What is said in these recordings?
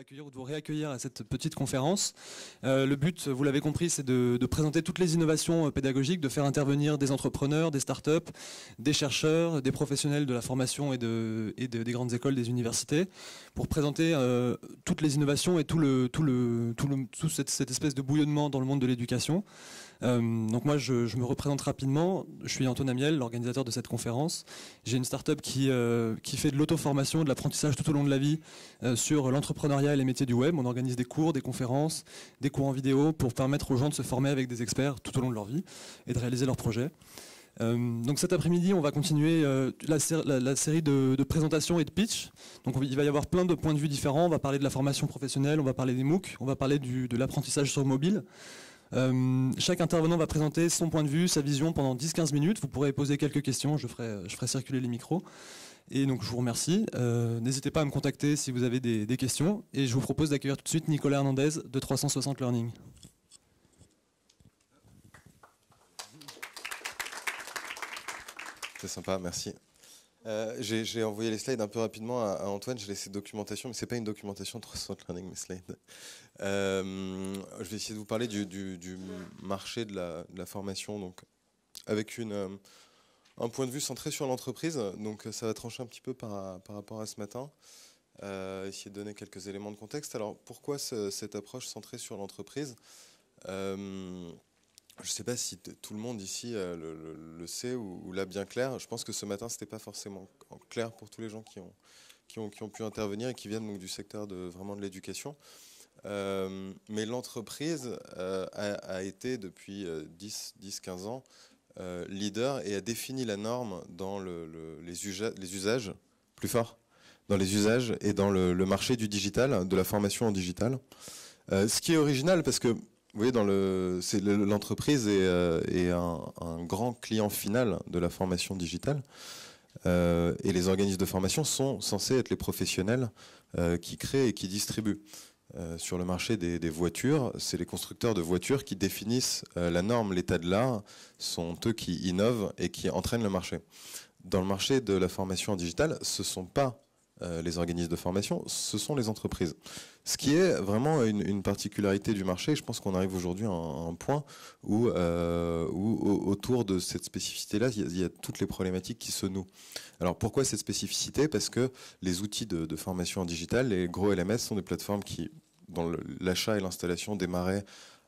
accueillir ou de vous réaccueillir à cette petite conférence. Le but, vous l'avez compris, c'est de présenter toutes les innovations pédagogiques, de faire intervenir des entrepreneurs, des startups, des chercheurs, des professionnels de la formation et des grandes écoles, des universités, pour présenter toutes les innovations et toute cette espèce de bouillonnement dans le monde de l'éducation. Donc moi, je me représente rapidement. Je suis Antoine Amiel, l'organisateur de cette conférence. J'ai une start-up qui fait de l'auto-formation, de l'apprentissage tout au long de la vie sur l'entrepreneuriat et les métiers du web. On organise des cours, des conférences, des cours en vidéo pour permettre aux gens de se former avec des experts tout au long de leur vie et de réaliser leurs projets. Donc cet après-midi, on va continuer la série de présentations et de pitch. Donc il va y avoir plein de points de vue différents. On va parler de la formation professionnelle, on va parler des MOOC, on va parler de l'apprentissage sur mobile. Chaque intervenant va présenter son point de vue, sa vision pendant 10-15 minutes. Vous pourrez poser quelques questions, je ferai circuler les micros. Et donc je vous remercie. N'hésitez pas à me contacter si vous avez des questions. Et je vous propose d'accueillir tout de suite Nicolas Hernandez de 360 Learning. C'est sympa, merci. J'ai envoyé les slides un peu rapidement à Antoine, j'ai laissé documentation, mais ce n'est pas une documentation 360 Learning, mes slides. Je vais essayer de vous parler du marché de la formation, donc, avec un point de vue centré sur l'entreprise. Donc ça va trancher un petit peu par rapport à ce matin. Essayer de donner quelques éléments de contexte. Alors pourquoi cette approche centrée sur l'entreprise ? Je ne sais pas si tout le monde ici le sait ou l'a bien clair. Je pense que ce matin, ce n'était pas forcément clair pour tous les gens qui ont pu intervenir et qui viennent donc du secteur vraiment de l'éducation. Mais l'entreprise a été depuis 10-15 ans leader et a défini la norme dans les usages, plus fort, dans les usages et dans le marché du digital, de la formation en digital. Ce qui est original parce que vous voyez, l'entreprise est un grand client final de la formation digitale. Et les organismes de formation sont censés être les professionnels qui créent et qui distribuent. Sur le marché des voitures, c'est les constructeurs de voitures qui définissent la norme, l'état de l'art, sont eux qui innovent et qui entraînent le marché. Dans le marché de la formation en digital, ce ne sont pas les organismes de formation, ce sont les entreprises. Ce qui est vraiment une particularité du marché. Je pense qu'on arrive aujourd'hui à un point où autour de cette spécificité-là, il y a toutes les problématiques qui se nouent. Alors pourquoi cette spécificité ? Parce que les outils de formation en digital, les gros LMS, sont des plateformes dont l'achat et l'installation démarraient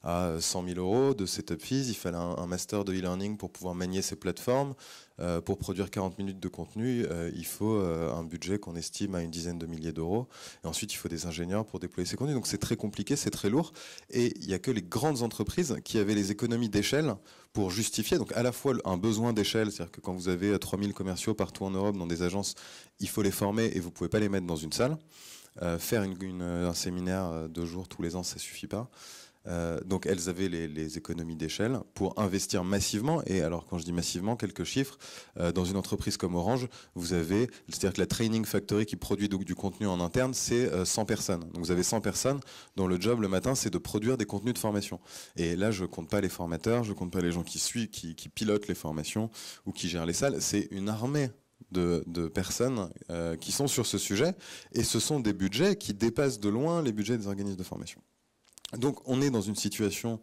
à 100 000 euros de setup fees. Il fallait un master de e-learning pour pouvoir manier ces plateformes. Pour produire 40 minutes de contenu, il faut un budget qu'on estime à une dizaine de milliers d'euros. Et ensuite, il faut des ingénieurs pour déployer ces contenus. Donc c'est très compliqué, c'est très lourd. Et il n'y a que les grandes entreprises qui avaient les économies d'échelle pour justifier. Donc à la fois un besoin d'échelle, c'est-à-dire que quand vous avez 3000 commerciaux partout en Europe dans des agences, il faut les former et vous ne pouvez pas les mettre dans une salle. Faire un séminaire 2 jours tous les ans, ça ne suffit pas. Donc elles avaient les économies d'échelle pour investir massivement. Et alors quand je dis massivement, quelques chiffres, dans une entreprise comme Orange, vous avez, c'est-à-dire que la Training Factory qui produit du contenu en interne, c'est 100 personnes. Donc vous avez 100 personnes dont le job le matin, c'est de produire des contenus de formation. Et là, je compte pas les formateurs, je compte pas les gens qui pilotent les formations ou qui gèrent les salles. C'est une armée de personnes qui sont sur ce sujet, et ce sont des budgets qui dépassent de loin les budgets des organismes de formation. Donc on est dans une situation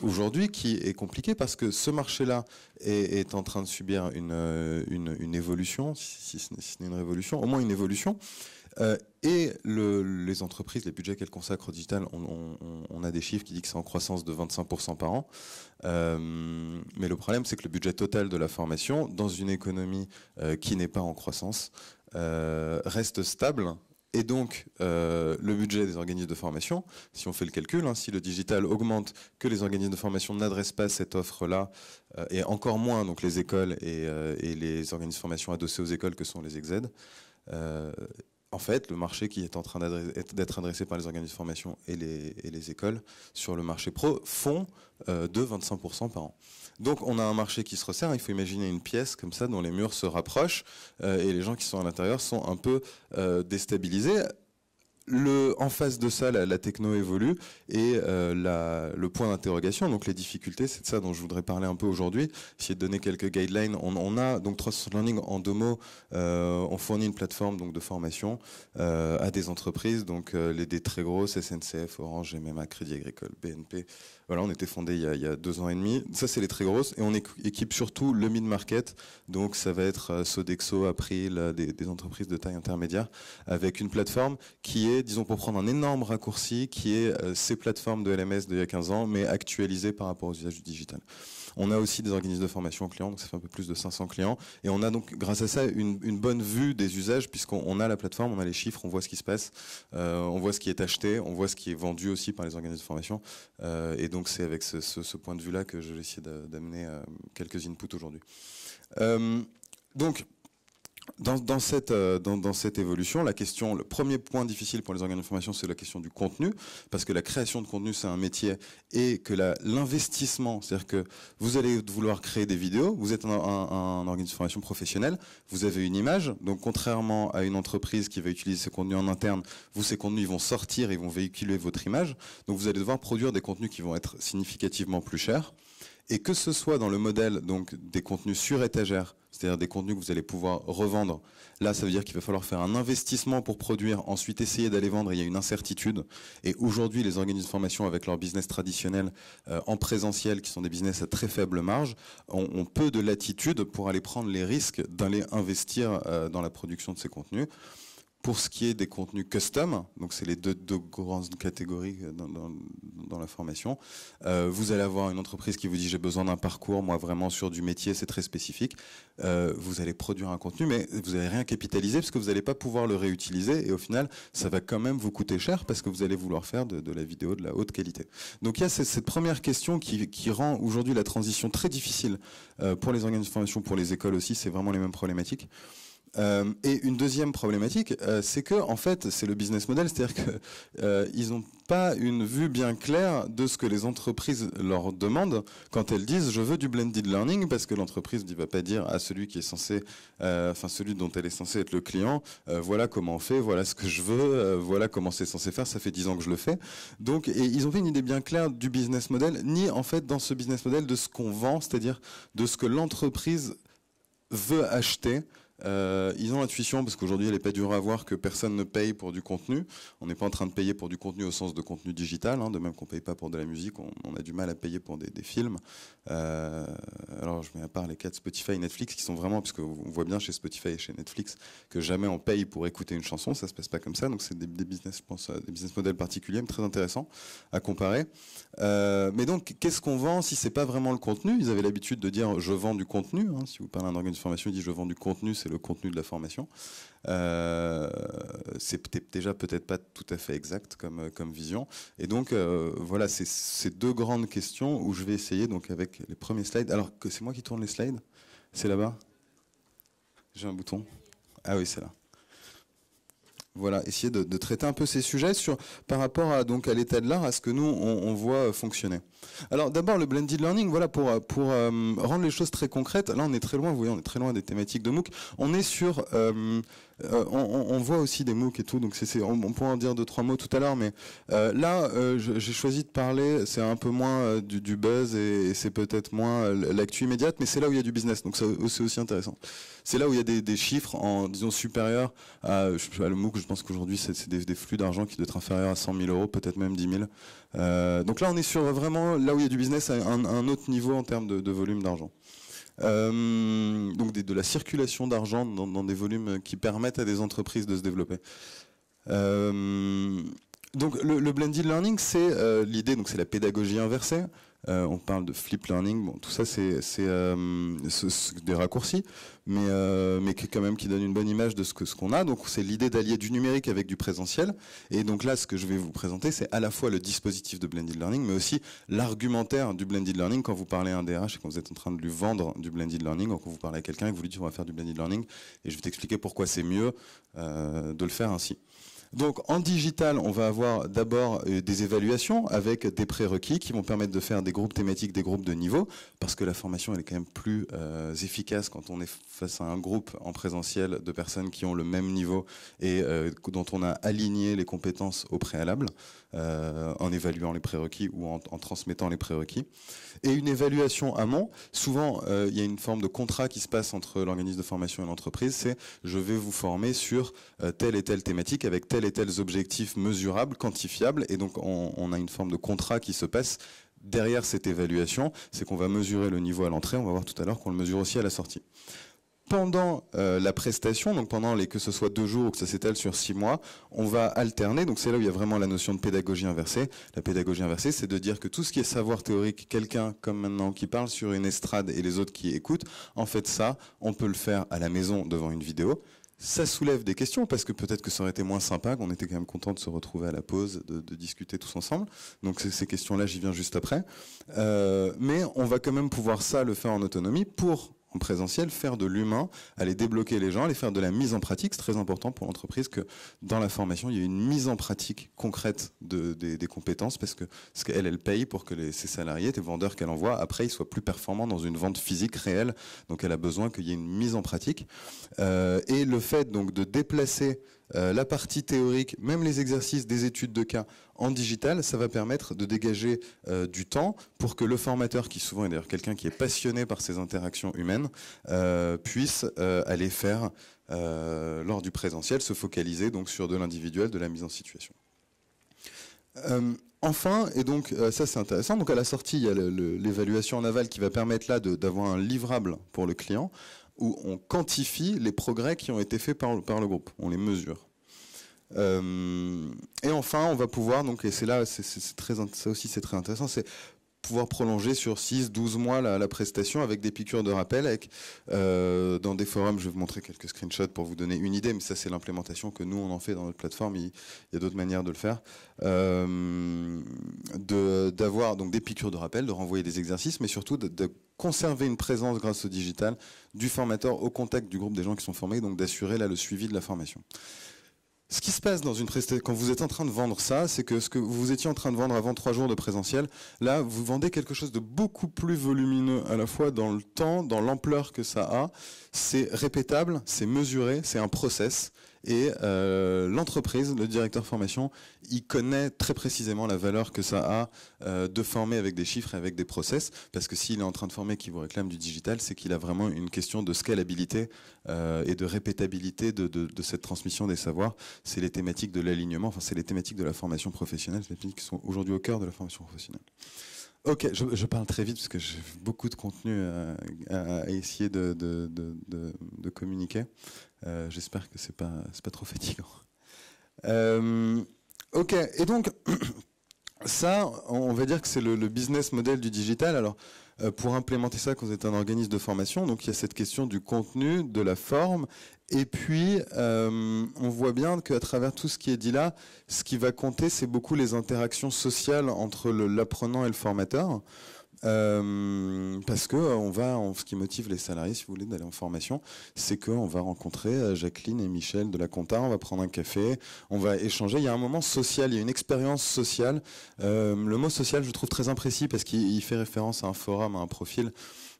aujourd'hui qui est compliquée parce que ce marché-là est en train de subir une évolution, si ce n'est une révolution, au moins une évolution. Et les entreprises, les budgets qu'elles consacrent au digital, on a des chiffres qui disent que c'est en croissance de 25% par an. Mais le problème, c'est que le budget total de la formation, dans une économie qui n'est pas en croissance, reste stable. Et donc, le budget des organismes de formation, si on fait le calcul, si le digital augmente, que les organismes de formation n'adressent pas cette offre-là, et encore moins donc les écoles et les organismes de formation adossés aux écoles que sont les EXED, en fait, le marché qui est en train d'être adressé par les organismes de formation et les écoles sur le marché pro fond de 25% par an. Donc on a un marché qui se resserre. Il faut imaginer une pièce comme ça dont les murs se rapprochent et les gens qui sont à l'intérieur sont un peu déstabilisés. En face de ça, la techno évolue et le point d'interrogation, donc les difficultés, c'est de ça dont je voudrais parler un peu aujourd'hui. Essayer de donner quelques guidelines. On a donc 360 Learning en 2 mots. On fournit une plateforme donc de formation à des entreprises, donc des très grosses, SNCF, Orange, MMA, Crédit Agricole, BNP. Voilà, on était fondé il y a 2 ans et demi. Ça, c'est les très grosses. Et on équipe surtout le mid-market. Donc, ça va être Sodexo, April, des entreprises de taille intermédiaire, avec une plateforme qui est, disons, pour prendre un énorme raccourci, qui est ces plateformes de LMS d'il y a 15 ans, mais actualisées par rapport aux usages du digital. On a aussi des organismes de formation clients, donc ça fait un peu plus de 500 clients. Et on a donc, grâce à ça, une bonne vue des usages, puisqu'on a la plateforme, on a les chiffres, on voit ce qui se passe, on voit ce qui est acheté, on voit ce qui est vendu aussi par les organismes de formation. Et donc c'est avec ce point de vue-là que je vais essayer d'amener quelques inputs aujourd'hui. Donc, dans cette évolution, le premier point difficile pour les organismes de formation, c'est la question du contenu, parce que la création de contenu, c'est un métier, et que l'investissement, c'est-à-dire que vous allez vouloir créer des vidéos, vous êtes un organisme de formation professionnel, vous avez une image, donc contrairement à une entreprise qui va utiliser ses contenus en interne, ces contenus ils vont sortir, ils vont véhiculer votre image, donc vous allez devoir produire des contenus qui vont être significativement plus chers. Et que ce soit dans le modèle donc des contenus sur étagère, c'est-à-dire des contenus que vous allez pouvoir revendre, là ça veut dire qu'il va falloir faire un investissement pour produire, ensuite essayer d'aller vendre, il y a une incertitude. Et aujourd'hui les organismes de formation avec leur business traditionnel en présentiel, qui sont des business à très faible marge, ont peu de latitude pour aller prendre les risques d'aller investir dans la production de ces contenus. Pour ce qui est des contenus custom, donc c'est les deux grandes catégories dans la formation, vous allez avoir une entreprise qui vous dit j'ai besoin d'un parcours, moi vraiment sur du métier, c'est très spécifique. Vous allez produire un contenu, mais vous n'allez rien capitaliser parce que vous n'allez pas pouvoir le réutiliser et au final, ça va quand même vous coûter cher parce que vous allez vouloir faire de la vidéo de la haute qualité. Donc il y a cette première question qui rend aujourd'hui la transition très difficile pour les organismes de formation, pour les écoles aussi, c'est vraiment les mêmes problématiques. Et une deuxième problématique, c'est que en fait, c'est le business model, c'est-à-dire que ils n'ont pas une vue bien claire de ce que les entreprises leur demandent quand elles disent je veux du blended learning, parce que l'entreprise ne va pas dire à celui qui est censé, celui dont elle est censée être le client, voilà comment on fait, voilà ce que je veux, voilà comment c'est censé faire, ça fait 10 ans que je le fais. Donc, et ils ont fait une idée bien claire du business model, ni en fait dans ce business model de ce qu'on vend, c'est-à-dire de ce que l'entreprise veut acheter. Ils ont l'intuition, parce qu'aujourd'hui elle n'est pas dure à voir, que personne ne paye pour du contenu. On n'est pas en train de payer pour du contenu au sens de contenu digital, de même qu'on ne paye pas pour de la musique, on a du mal à payer pour des films. Alors je mets à part les cas de Spotify et Netflix qui sont vraiment, puisque on voit bien chez Spotify et chez Netflix que jamais on paye pour écouter une chanson, ça se passe pas comme ça, donc c'est des business, je pense, des business models particuliers, mais très intéressants à comparer. Mais donc qu'est-ce qu'on vend si c'est pas vraiment le contenu? Ils avaient l'habitude de dire je vends du contenu, si vous parlez à un organisme de formation, il dit je vends du contenu, c'est le contenu de la formation. C'est déjà peut-être pas tout à fait exact comme vision. Et donc voilà, c'est ces deux grandes questions où je vais essayer donc avec les premiers slides. Alors que c'est moi qui tourne les slides? C'est là-bas? J'ai un bouton. Ah oui, c'est là. Voilà, essayer de traiter un peu ces sujets par rapport à l'état de l'art, à ce que nous on voit fonctionner. Alors d'abord le blended learning, voilà pour rendre les choses très concrètes. Là on est très loin, vous voyez, on est très loin des thématiques de MOOC. On est sur on voit aussi des MOOC et tout, donc on pourra en dire 2-3 mots tout à l'heure, mais là j'ai choisi de parler, c'est un peu moins du buzz et c'est peut-être moins l'actu immédiate, mais c'est là où il y a du business, donc c'est aussi intéressant. C'est là où il y a des chiffres disons supérieurs à le MOOC. Je pense qu'aujourd'hui c'est des flux d'argent qui doivent être inférieurs à 100 000 euros, peut-être même 10 000. Donc là on est sur vraiment là où il y a du business à un autre niveau en termes de volume d'argent. Donc de la circulation d'argent dans des volumes qui permettent à des entreprises de se développer. Donc le blended learning, c'est l'idée, donc c'est la pédagogie inversée. On parle de flip learning, bon, tout ça c'est des raccourcis, mais quand même qui donne une bonne image de ce qu'on a. Donc c'est l'idée d'allier du numérique avec du présentiel. Et donc là, ce que je vais vous présenter, c'est à la fois le dispositif de blended learning, mais aussi l'argumentaire du blended learning. Quand vous parlez à un DRH et quand vous êtes en train de lui vendre du blended learning, ou quand vous parlez à quelqu'un et que vous lui dites on va faire du blended learning, et je vais t'expliquer pourquoi c'est mieux de le faire ainsi. Donc en digital, on va avoir d'abord des évaluations avec des prérequis qui vont permettre de faire des groupes thématiques, des groupes de niveau, parce que la formation elle est quand même plus efficace quand on est face à un groupe en présentiel de personnes qui ont le même niveau et dont on a aligné les compétences au préalable, en évaluant les prérequis ou en transmettant les prérequis. Et une évaluation amont, souvent il y a une forme de contrat qui se passe entre l'organisme de formation et l'entreprise, c'est je vais vous former sur telle et telle thématique avec tels et tels objectifs mesurables, quantifiables, et donc on a une forme de contrat qui se passe derrière cette évaluation, c'est qu'on va mesurer le niveau à l'entrée, on va voir tout à l'heure qu'on le mesure aussi à la sortie. Pendant la prestation, donc pendant que ce soit 2 jours ou que ça s'étale sur 6 mois, on va alterner, donc c'est là où il y a vraiment la notion de pédagogie inversée. La pédagogie inversée, c'est de dire que tout ce qui est savoir théorique, quelqu'un comme maintenant qui parle sur une estrade et les autres qui écoutent, en fait ça, on peut le faire à la maison devant une vidéo. Ça soulève des questions parce que peut-être que ça aurait été moins sympa, qu'on était quand même content de se retrouver à la pause, de discuter tous ensemble. Donc ces questions-là, j'y viens juste après. Mais on va quand même pouvoir le faire en autonomie pour en présentiel, faire de l'humain, aller débloquer les gens, aller faire de la mise en pratique. C'est très important pour l'entreprise que dans la formation, il y ait une mise en pratique concrète des compétences parce qu'elle paye pour que ses salariés, les vendeurs qu'elle envoie, après, ils soient plus performants dans une vente physique réelle. Donc elle a besoin qu'il y ait une mise en pratique. Et le fait donc de déplacer la partie théorique, même les exercices des études de cas en digital, ça va permettre de dégager du temps pour que le formateur, qui souvent est d'ailleurs quelqu'un qui est passionné par ces interactions humaines, puisse aller faire lors du présentiel, se focaliser donc sur de l'individuel, de la mise en situation. Enfin, et donc ça c'est intéressant, donc à la sortie il y a l'évaluation en aval qui va permettre là d'avoir un livrable pour le client, où on quantifie les progrès qui ont été faits par le groupe, on les mesure. Et enfin, on va pouvoir, donc, et c'est là, ça aussi c'est très intéressant, c'est pouvoir prolonger sur 6-12 mois la prestation avec des piqûres de rappel, avec dans des forums, je vais vous montrer quelques screenshots pour vous donner une idée, mais ça c'est l'implémentation que nous on en fait dans notre plateforme, il y a d'autres manières de le faire, d'avoir donc des piqûres de rappel, de renvoyer des exercices, mais surtout de conserver une présence grâce au digital du formateur au contact du groupe des gens qui sont formés, donc d'assurer là le suivi de la formation. Ce qui se passe dans une prestation, quand vous êtes en train de vendre ça, c'est que ce que vous étiez en train de vendre avant 3 jours de présentiel, là, vous vendez quelque chose de beaucoup plus volumineux, à la fois dans le temps, dans l'ampleur que ça a. C'est répétable, c'est mesuré, c'est un process. Et l'entreprise, le directeur formation, il connaît très précisément la valeur que ça a de former avec des chiffres et avec des process, parce que s'il est en train de former qui vous réclame du digital, c'est qu'il a vraiment une question de scalabilité et de répétabilité de cette transmission des savoirs. C'est les thématiques de l'alignement, enfin c'est les thématiques de la formation professionnelle, c'est les thématiques qui sont aujourd'hui au cœur de la formation professionnelle. Ok, je parle très vite parce que j'ai beaucoup de contenu à essayer de communiquer. J'espère que c'est pas trop fatigant. Ok, et donc ça, on va dire que c'est le business model du digital. Alors, pour implémenter ça, quand vous êtes un organisme de formation, donc il y a cette question du contenu, de la forme, et puis on voit bien qu'à travers tout ce qui est dit là, ce qui va compter, c'est beaucoup les interactions sociales entre l'apprenant et le formateur. Parce que ce qui motive les salariés, si vous voulez, d'aller en formation, c'est qu'on va rencontrer Jacqueline et Michel de la compta, on va prendre un café, on va échanger. Il y a un moment social, il y a une expérience sociale. Le mot social, je le trouve très imprécis parce qu'il fait référence à un forum, à un profil.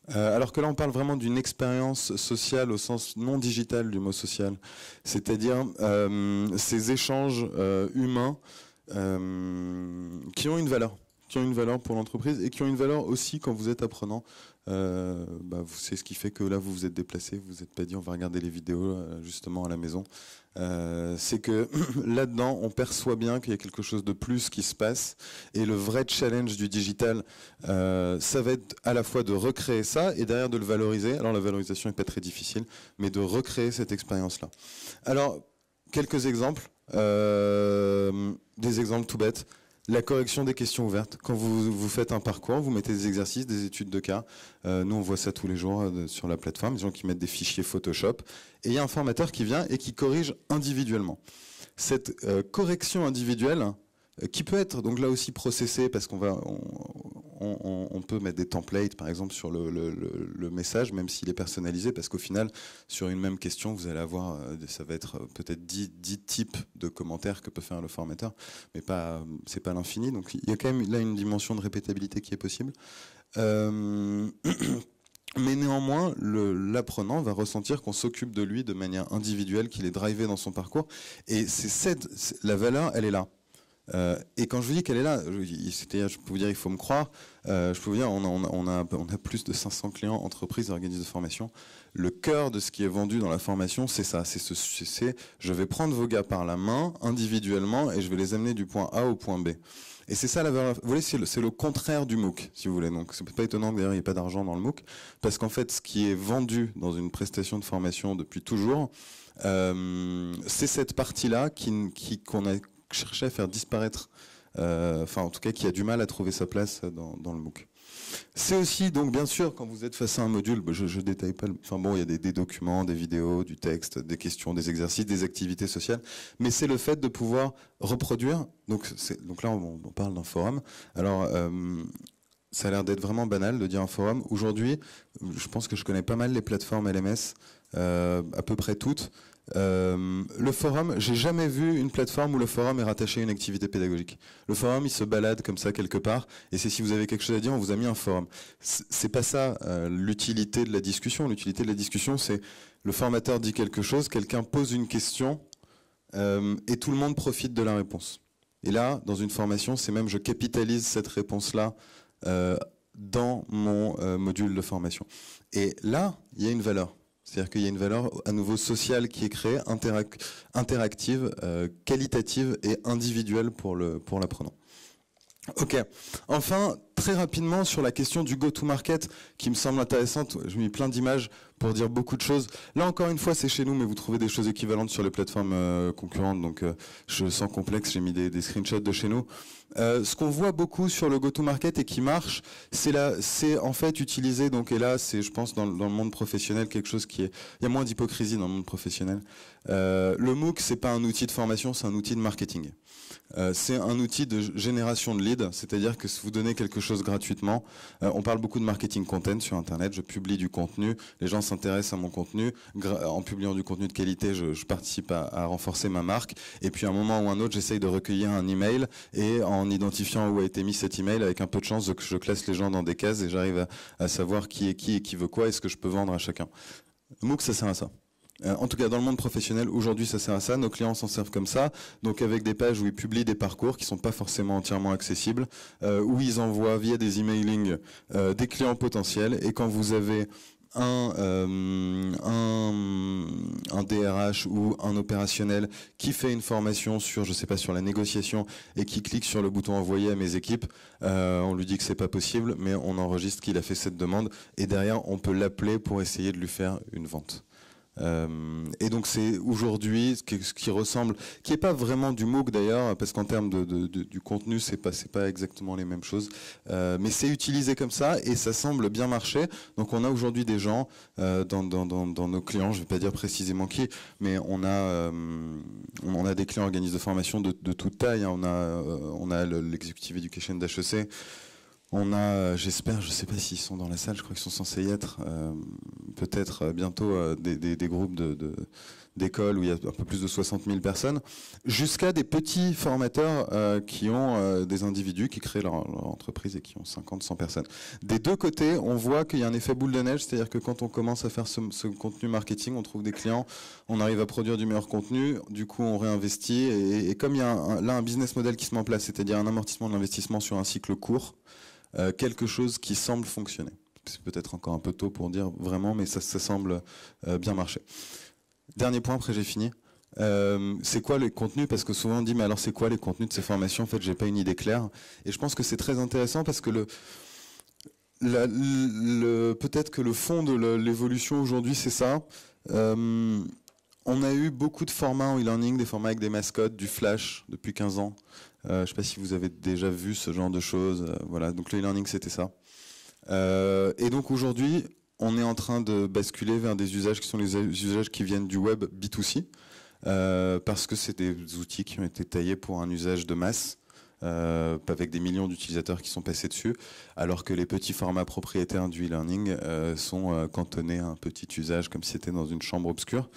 Alors que là, on parle vraiment d'une expérience sociale au sens non digital du mot social, c'est-à-dire ces échanges humains qui ont une valeur. Qui ont une valeur pour l'entreprise et qui ont une valeur aussi quand vous êtes apprenant. C'est ce qui fait que là vous vous êtes déplacé, vous vous êtes pas dit on va regarder les vidéos justement à la maison. C'est que là-dedans on perçoit bien qu'il y a quelque chose de plus qui se passe et le vrai challenge du digital ça va être à la fois de recréer ça et derrière de le valoriser. Alors la valorisation n'est pas très difficile, mais de recréer cette expérience-là. Alors quelques exemples, des exemples tout bêtes. La correction des questions ouvertes. Quand vous faites un parcours, vous mettez des exercices, des études de cas. Nous, on voit ça tous les jours sur la plateforme, des gens qui mettent des fichiers Photoshop. Et il y a un formateur qui vient et qui corrige individuellement. Cette correction individuelle, qui peut être donc là aussi processée, parce qu'on on peut mettre des templates, par exemple, sur le message, même s'il est personnalisé, parce qu'au final, sur une même question, vous allez avoir, ça va être peut-être 10 types de commentaires que peut faire le formateur, mais c'est pas l'infini. Donc il y a quand même là une dimension de répétabilité qui est possible. Mais néanmoins, l'apprenant va ressentir qu'on s'occupe de lui de manière individuelle, qu'il est drivé dans son parcours. Et la valeur, elle est là. Et quand je vous dis qu'elle est là, je peux vous dire il faut me croire, je peux vous dire on a plus de 500 clients, entreprises, organismes de formation. Le cœur de ce qui est vendu dans la formation, c'est ça, c'est je vais prendre vos gars par la main individuellement et je vais les amener du point A au point B. Et c'est ça la valeur. Vous voyez, c'est le contraire du MOOC, si vous voulez. Donc c'est pas étonnant que d'ailleurs il n'y ait pas d'argent dans le MOOC, parce qu'en fait ce qui est vendu dans une prestation de formation depuis toujours, c'est cette partie-là qu'on a cherché à faire disparaître, enfin en tout cas qui a du mal à trouver sa place dans le MOOC. C'est aussi, donc bien sûr, quand vous êtes face à un module, je détaille pas, enfin bon, il y a des documents, des vidéos, du texte, des questions, des exercices, des activités sociales, mais c'est le fait de pouvoir reproduire, donc là on parle d'un forum, alors ça a l'air d'être vraiment banal de dire un forum. Aujourd'hui, je pense que je connais pas mal les plateformes LMS, à peu près toutes. Le forum, j'ai jamais vu une plateforme où le forum est rattaché à une activité pédagogique. Le forum, il se balade comme ça quelque part, et c'est si vous avez quelque chose à dire, on vous a mis un forum. C'est pas ça l'utilité de la discussion. L'utilité de la discussion, c'est le formateur dit quelque chose, quelqu'un pose une question, et tout le monde profite de la réponse. Et là, dans une formation, c'est même je capitalise cette réponse-là dans mon module de formation. Et là, il y a une valeur. C'est-à-dire qu'il y a une valeur à nouveau sociale qui est créée, interactive, qualitative et individuelle pour l'apprenant. Ok. Enfin, très rapidement sur la question du go-to-market qui me semble intéressante. Je mis plein d'images pour dire beaucoup de choses. Là, encore une fois, c'est chez nous, mais vous trouvez des choses équivalentes sur les plateformes concurrentes. Donc, sans complexe, j'ai mis des screenshots de chez nous. Ce qu'on voit beaucoup sur le go-to-market et qui marche, c'est en fait utiliser, donc, et là, c'est, je pense, dans le monde professionnel, quelque chose qui est, il y a moins d'hypocrisie dans le monde professionnel. Le MOOC, c'est pas un outil de formation, c'est un outil de marketing. C'est un outil de génération de leads, c'est-à-dire que si vous donnez quelque chose gratuitement, on parle beaucoup de marketing content sur Internet, je publie du contenu, les gens s'intéressent à mon contenu, en publiant du contenu de qualité, je participe à renforcer ma marque, et puis à un moment ou un autre, j'essaye de recueillir un email, et en identifiant où a été mis cet email, avec un peu de chance, je classe les gens dans des cases, et j'arrive à savoir qui est qui et qui veut quoi, et ce que je peux vendre à chacun. MOOC, ça sert à ça. En tout cas, dans le monde professionnel, aujourd'hui, ça sert à ça. Nos clients s'en servent comme ça, donc avec des pages où ils publient des parcours qui sont pas forcément entièrement accessibles, où ils envoient via des emailing des clients potentiels. Et quand vous avez un DRH ou un opérationnel qui fait une formation sur, je sais pas, sur la négociation et qui clique sur le bouton envoyer à mes équipes, on lui dit que c'est pas possible, mais on enregistre qu'il a fait cette demande et derrière on peut l'appeler pour essayer de lui faire une vente. Et donc c'est aujourd'hui ce qui ressemble, qui est pas vraiment du MOOC d'ailleurs, parce qu'en termes du contenu c'est pas exactement les mêmes choses, mais c'est utilisé comme ça et ça semble bien marcher. Donc on a aujourd'hui des gens dans nos clients, je vais pas dire précisément qui, mais on a des clients organismes de formation de toute taille, hein. On a l'executive education d'HEC. On a, j'espère, je ne sais pas s'ils sont dans la salle, je crois qu'ils sont censés y être, peut-être bientôt des groupes d'écoles où il y a un peu plus de 60 000 personnes, jusqu'à des petits formateurs qui ont des individus qui créent leur entreprise et qui ont 50, 100 personnes. Des deux côtés, on voit qu'il y a un effet boule de neige, c'est-à-dire que quand on commence à faire ce contenu marketing, on trouve des clients, on arrive à produire du meilleur contenu, du coup on réinvestit, et comme il y a là un business model qui se met en place, c'est-à-dire un amortissement de l'investissement sur un cycle court, quelque chose qui semble fonctionner. C'est peut-être encore un peu tôt pour dire vraiment, mais ça semble bien marcher. Dernier point, après j'ai fini. C'est quoi les contenus? Parce que souvent on dit, mais alors c'est quoi les contenus de ces formations? En fait, j'ai pas une idée claire. Et je pense que c'est très intéressant parce que peut-être que le fond de l'évolution aujourd'hui, c'est ça. On a eu beaucoup de formats en e-learning, des formats avec des mascottes, du flash depuis 15 ans. Je ne sais pas si vous avez déjà vu ce genre de choses. Voilà, donc le e-learning, c'était ça. Et donc aujourd'hui, on est en train de basculer vers des usages qui sont les usages qui viennent du web B2C, parce que c'est des outils qui ont été taillés pour un usage de masse. avec des millions d'utilisateurs qui sont passés dessus, alors que les petits formats propriétaires du e-learning sont cantonnés à un petit usage comme si c'était dans une chambre obscure.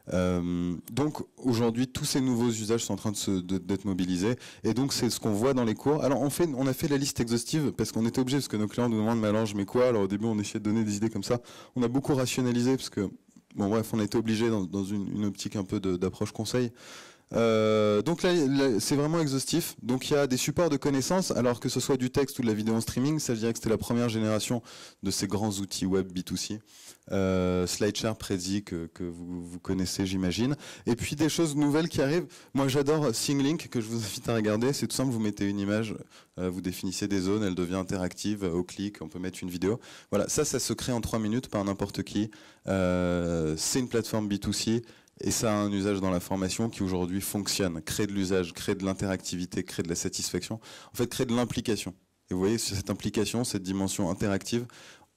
Donc aujourd'hui, tous ces nouveaux usages sont en train d'être mobilisés, et donc c'est ce qu'on voit dans les cours. Alors on a fait la liste exhaustive parce qu'on était obligé, parce que nos clients nous demandent mais alors je mets quoi. Alors au début on essayait de donner des idées comme ça. On a beaucoup rationalisé parce que bon bref, on a été obligé dans une optique un peu d'approche conseil. Donc là c'est vraiment exhaustif. Donc il y a des supports de connaissances, alors que ce soit du texte ou de la vidéo en streaming. Ça, je dirais que c'était la première génération de ces grands outils web B2C. SlideShare, Prezi que vous connaissez, j'imagine. Et puis des choses nouvelles qui arrivent. Moi j'adore ThingLink, que je vous invite à regarder. C'est tout simple, vous mettez une image, vous définissez des zones, elle devient interactive au clic, on peut mettre une vidéo. Voilà, ça se crée en 3 minutes par n'importe qui. C'est une plateforme B2C. Et ça a un usage dans la formation qui aujourd'hui fonctionne, crée de l'usage, crée de l'interactivité, crée de la satisfaction, en fait crée de l'implication. Et vous voyez, cette implication, cette dimension interactive,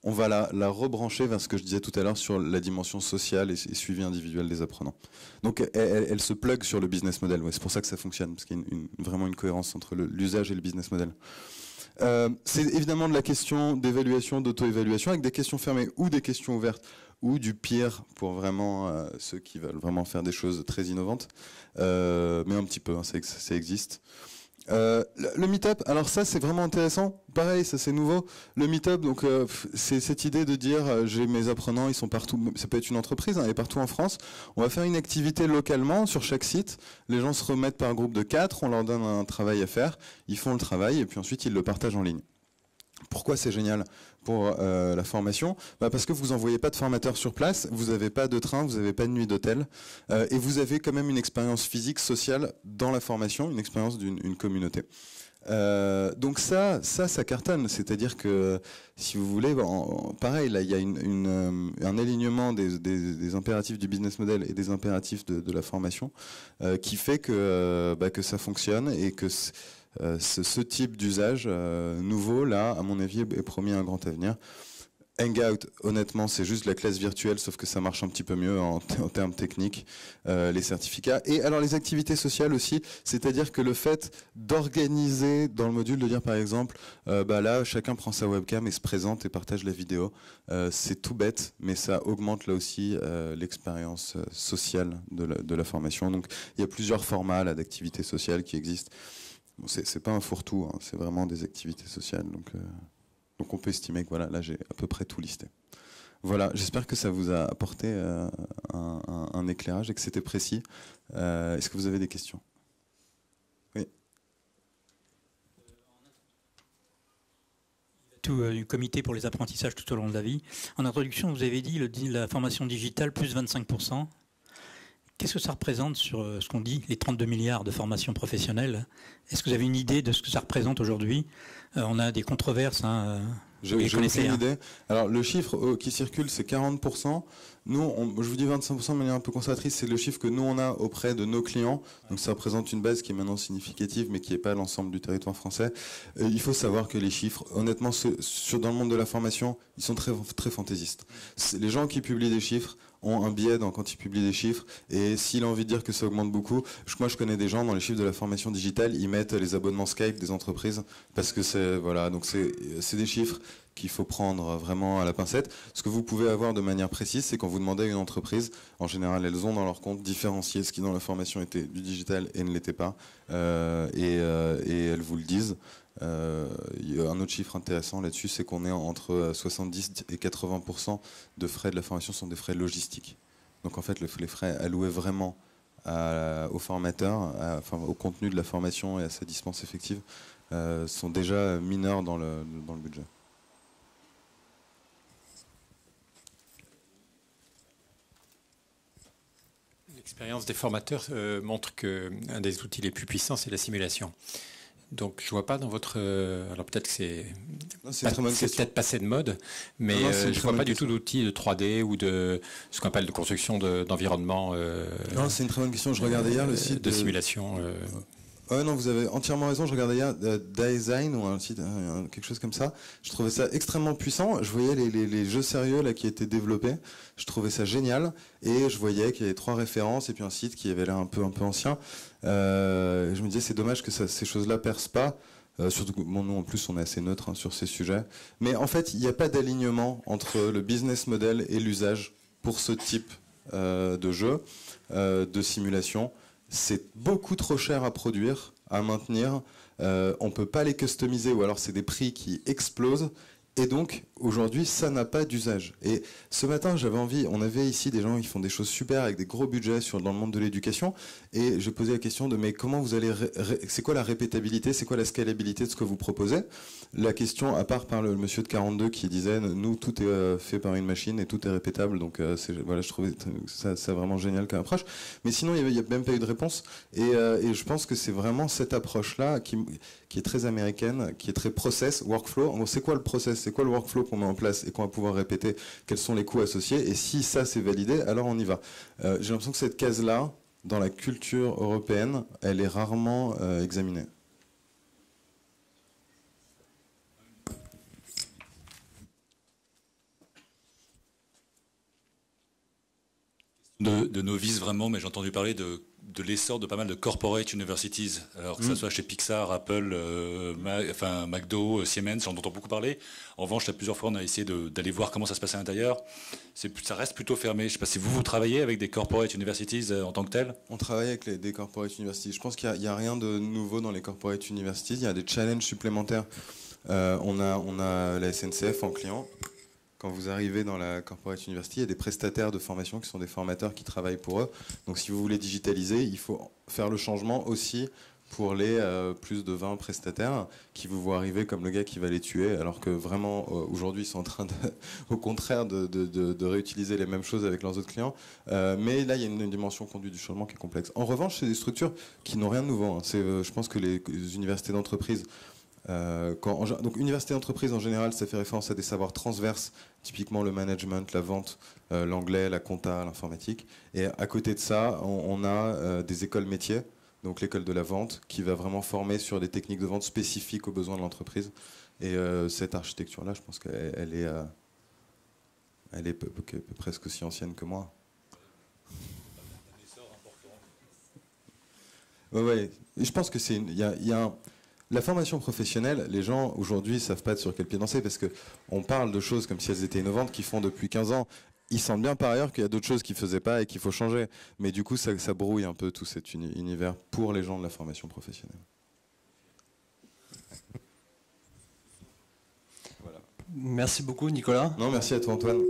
on va la rebrancher vers ce que je disais tout à l'heure sur la dimension sociale et suivi individuel des apprenants. Donc elle se plug sur le business model, ouais, c'est pour ça que ça fonctionne, parce qu'il y a vraiment une cohérence entre l'usage et le business model. C'est évidemment de la question d'évaluation, d'auto-évaluation, avec des questions fermées ou des questions ouvertes, ou du pire pour vraiment ceux qui veulent vraiment faire des choses très innovantes, mais un petit peu, hein, ça existe. Le meet-up, alors ça c'est vraiment intéressant, pareil, ça c'est nouveau. Le meet-up, donc c'est cette idée de dire j'ai mes apprenants, ils sont partout, ça peut être une entreprise, hein, elle est partout en France. On va faire une activité localement sur chaque site, les gens se remettent par groupe de 4, on leur donne un travail à faire, ils font le travail et puis ensuite ils le partagent en ligne. Pourquoi c'est génial pour la formation? Parce que vous n'envoyez pas de formateur sur place, vous n'avez pas de train, vous n'avez pas de nuit d'hôtel, et vous avez quand même une expérience physique, sociale dans la formation, une expérience d'une communauté. Donc ça cartonne, c'est-à-dire que si vous voulez, pareil, là il y a un alignement des impératifs du business model et des impératifs de la formation qui fait que ça fonctionne et que ce type d'usage nouveau, là, à mon avis, est promis un grand avenir. Hangout, honnêtement, c'est juste la classe virtuelle, sauf que ça marche un petit peu mieux en termes techniques, les certificats. Et alors les activités sociales aussi, c'est-à-dire que le fait d'organiser dans le module, de dire par exemple, là, chacun prend sa webcam et se présente et partage la vidéo, c'est tout bête, mais ça augmente là aussi l'expérience sociale de la formation. Donc il y a plusieurs formats d'activités sociales qui existent. Bon, c'est pas un fourre-tout, hein, c'est vraiment des activités sociales. Donc on peut estimer que voilà, là j'ai à peu près tout listé. Voilà, j'espère que ça vous a apporté un éclairage et que c'était précis. Est-ce que vous avez des questions? Oui. Du comité pour les apprentissages tout au long de la vie. En introduction, vous avez dit la formation digitale plus 25%. Qu'est-ce que ça représente sur ce qu'on dit, les 32 milliards de formations professionnelles? Est-ce que vous avez une idée de ce que ça représente aujourd'hui? On a des controverses. Hein, J'ai aucune idée. Alors le chiffre qui circule, c'est 40%. Nous, je vous dis 25% de manière un peu conservatrice, c'est le chiffre que nous on a auprès de nos clients. Donc ça représente une base qui est maintenant significative, mais qui n'est pas l'ensemble du territoire français. Il faut savoir que les chiffres, honnêtement, dans le monde de la formation, ils sont très, très fantaisistes. Les gens qui publient des chiffres ont un biais quand ils publient des chiffres, et s'il a envie de dire que ça augmente beaucoup, moi je connais des gens dans les chiffres de la formation digitale, ils mettent les abonnements Skype des entreprises, parce que c'est des chiffres qu'il faut prendre vraiment à la pincette. Ce que vous pouvez avoir de manière précise, c'est quand vous demandez à une entreprise, en général elles ont dans leur compte différencié ce qui dans la formation était du digital et ne l'était pas, et elles vous le disent. Il y a un autre chiffre intéressant là-dessus, c'est qu'on est entre 70 et 80% de frais de la formation sont des frais logistiques. Donc en fait, les frais alloués vraiment au formateur, au contenu de la formation et à sa dispense effective, sont déjà mineurs dans le budget. L'expérience des formateurs montre qu'un des outils les plus puissants, c'est la simulation. Donc je vois pas dans votre... alors peut-être que c'est peut-être passé de mode, mais je vois pas du tout d'outils de 3D ou de ce qu'on appelle de construction d'environnement. Non, c'est une très bonne question. Je regardais hier le site de simulation. Non, vous avez entièrement raison. Je regardais hier Design ou un site, quelque chose comme ça. Je trouvais ça extrêmement puissant. Je voyais les jeux sérieux là qui étaient développés. Je trouvais ça génial. Et je voyais qu'il y avait 3 références et puis un site qui avait l'air un peu ancien. Je me disais c'est dommage que ces choses-là percent pas. Surtout que nous en plus on est assez neutre sur ces sujets. Mais en fait il n'y a pas d'alignement entre le business model et l'usage pour ce type de jeu, de simulation. C'est beaucoup trop cher à produire, à maintenir. On ne peut pas les customiser ou alors c'est des prix qui explosent. Et donc, aujourd'hui, ça n'a pas d'usage. Et ce matin, j'avais envie, on avait ici des gens qui font des choses super avec des gros budgets dans le monde de l'éducation. Et je posais la question de, mais comment vous allez, c'est quoi la répétabilité, c'est quoi la scalabilité de ce que vous proposez? La question, à part par le monsieur de 42 qui disait, nous, tout est fait par une machine et tout est répétable. Donc, voilà, je trouvais ça vraiment génial comme approche. Mais sinon, il n'y a même pas eu de réponse. Et je pense que c'est vraiment cette approche-là qui est très américaine, qui est très process, workflow. C'est quoi le process? C'est quoi le workflow qu'on met en place et qu'on va pouvoir répéter? Quels sont les coûts associés? Et si ça c'est validé, alors on y va. J'ai l'impression que cette case-là, dans la culture européenne, elle est rarement examinée. De novice vraiment, mais j'ai entendu parler de l'essor de pas mal de corporate universities, alors que ça soit chez Pixar, Apple, McDo, Siemens, j'en entends beaucoup parler. En revanche, plusieurs fois, on a essayé d'aller voir comment ça se passe à l'intérieur. Ça reste plutôt fermé. Je ne sais pas si vous travaillez avec des corporate universities en tant que tel. On travaille avec des corporate universities. Je pense qu'il n'y a rien de nouveau dans les corporate universities. Il y a des challenges supplémentaires. On a la SNCF en client. Quand vous arrivez dans la corporate university, il y a des prestataires de formation qui sont des formateurs qui travaillent pour eux. Donc si vous voulez digitaliser, il faut faire le changement aussi pour les plus de 20 prestataires qui vous voient arriver comme le gars qui va les tuer, alors que vraiment aujourd'hui ils sont en train au contraire de réutiliser les mêmes choses avec leurs autres clients. Mais là il y a une dimension conduite du changement qui est complexe. En revanche, c'est des structures qui n'ont rien de nouveau. Hein. Je pense que les universités d'entreprise, donc université d'entreprise en général, ça fait référence à des savoirs transverses, typiquement le management, la vente, l'anglais, la compta, l'informatique. Et à côté de ça, on a des écoles métiers, donc l'école de la vente, qui va vraiment former sur des techniques de vente spécifiques aux besoins de l'entreprise. Et cette architecture-là, je pense qu'elle est presque aussi ancienne que moi. Ouais. Et je pense que la formation professionnelle, les gens aujourd'hui ne savent pas sur quel pied danser parce qu'on parle de choses comme si elles étaient innovantes qui font depuis 15 ans. Ils sentent bien par ailleurs qu'il y a d'autres choses qu'ils ne faisaient pas et qu'il faut changer. Mais du coup, ça brouille un peu tout cet univers pour les gens de la formation professionnelle. Voilà. Merci beaucoup, Nicolas. Non, merci à toi, Antoine.